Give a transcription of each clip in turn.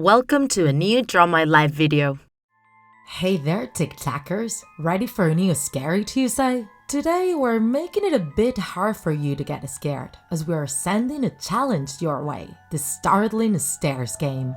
Welcome to a new Draw My Life video. Hey there, Tic-Tackers! Ready for a new Scary Tuesday? Today we're making it a bit hard for you to get scared, as we are sending a challenge your way, the Startling Stairs game.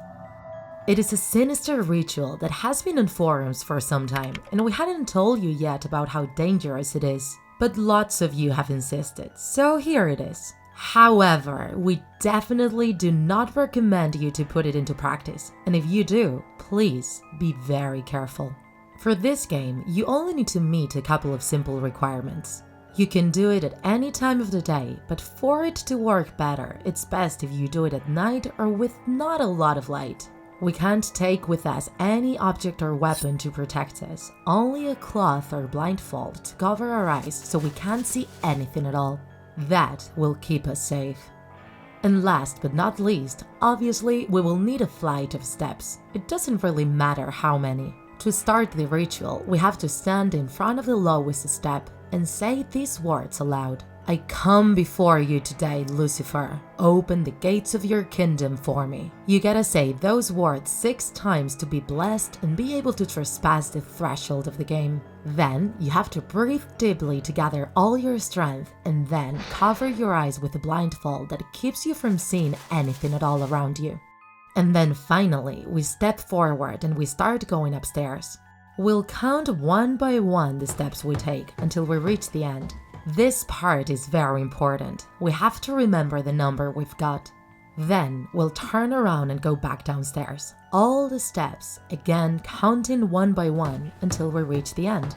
It is a sinister ritual that has been on forums for some time, and we hadn't told you yet about how dangerous it is, but lots of you have insisted, so here it is. However, we definitely do not recommend you to put it into practice, and if you do, please be very careful. For this game, you only need to meet a couple of simple requirements. You can do it at any time of the day, but for it to work better, it's best if you do it at night or with not a lot of light. We can't take with us any object or weapon to protect us, only a cloth or blindfold to cover our eyes so we can't see anything at all. That will keep us safe. And last but not least, obviously we will need a flight of steps. It doesn't really matter how many. To start the ritual, we have to stand in front of the lowest step and say these words aloud. I come before you today, Lucifer. Open the gates of your kingdom for me. You gotta say those words 6 times to be blessed and be able to trespass the threshold of the game. Then you have to breathe deeply to gather all your strength and then cover your eyes with a blindfold that keeps you from seeing anything at all around you. And then finally, we step forward and we start going upstairs. We'll count one by one the steps we take until we reach the end. This part is very important. We have to remember the number we've got. Then we'll turn around and go back downstairs. All the steps, again counting one by one until we reach the end.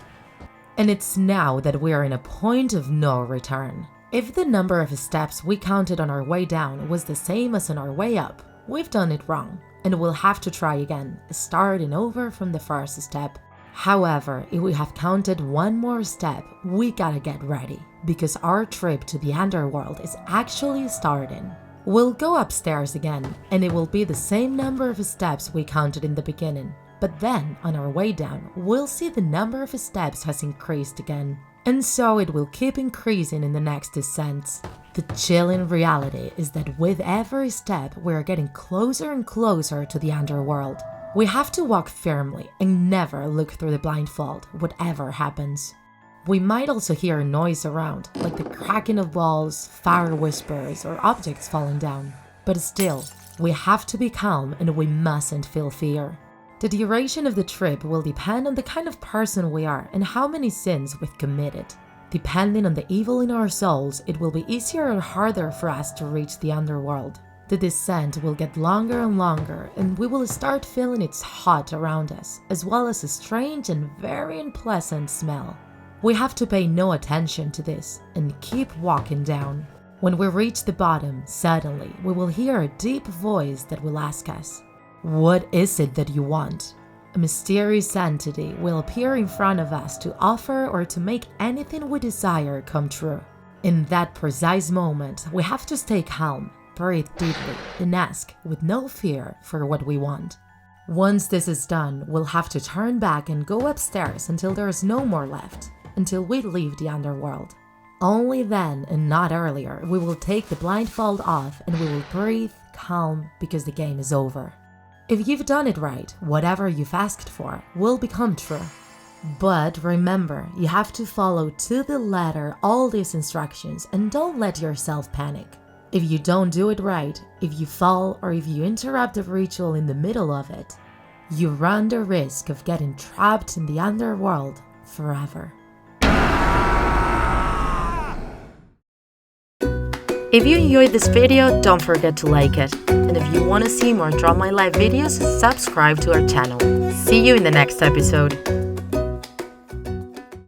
And it's now that we are in a point of no return. If the number of steps we counted on our way down was the same as on our way up, we've done it wrong, and we'll have to try again, starting over from the first step. However, if we have counted one more step, we gotta get ready, because our trip to the underworld is actually starting. We'll go upstairs again, and it will be the same number of steps we counted in the beginning, but then on our way down, we'll see the number of steps has increased again. And so it will keep increasing in the next descents. The chilling reality is that with every step, we are getting closer and closer to the underworld. We have to walk firmly and never look through the blindfold, whatever happens. We might also hear a noise around, like the cracking of walls, fire whispers, or objects falling down. But still, we have to be calm and we mustn't feel fear. The duration of the trip will depend on the kind of person we are and how many sins we've committed. Depending on the evil in our souls, it will be easier or harder for us to reach the underworld. The descent will get longer and longer, and we will start feeling it's hot around us, as well as a strange and very unpleasant smell. We have to pay no attention to this and keep walking down. When we reach the bottom, suddenly we will hear a deep voice that will ask us, "What is it that you want?" A mysterious entity will appear in front of us to offer or to make anything we desire come true. In that precise moment, we have to stay calm, breathe deeply, and ask with no fear for what we want. Once this is done, we'll have to turn back and go upstairs until there is no more left, until we leave the underworld. Only then, and not earlier, we will take the blindfold off and we will breathe calm because the game is over. If you've done it right, whatever you've asked for will become true. But remember, you have to follow to the letter all these instructions and don't let yourself panic. If you don't do it right, if you fall, or if you interrupt the ritual in the middle of it, you run the risk of getting trapped in the underworld forever. If you enjoyed this video, don't forget to like it. And if you want to see more Draw My Life videos, subscribe to our channel. See you in the next episode.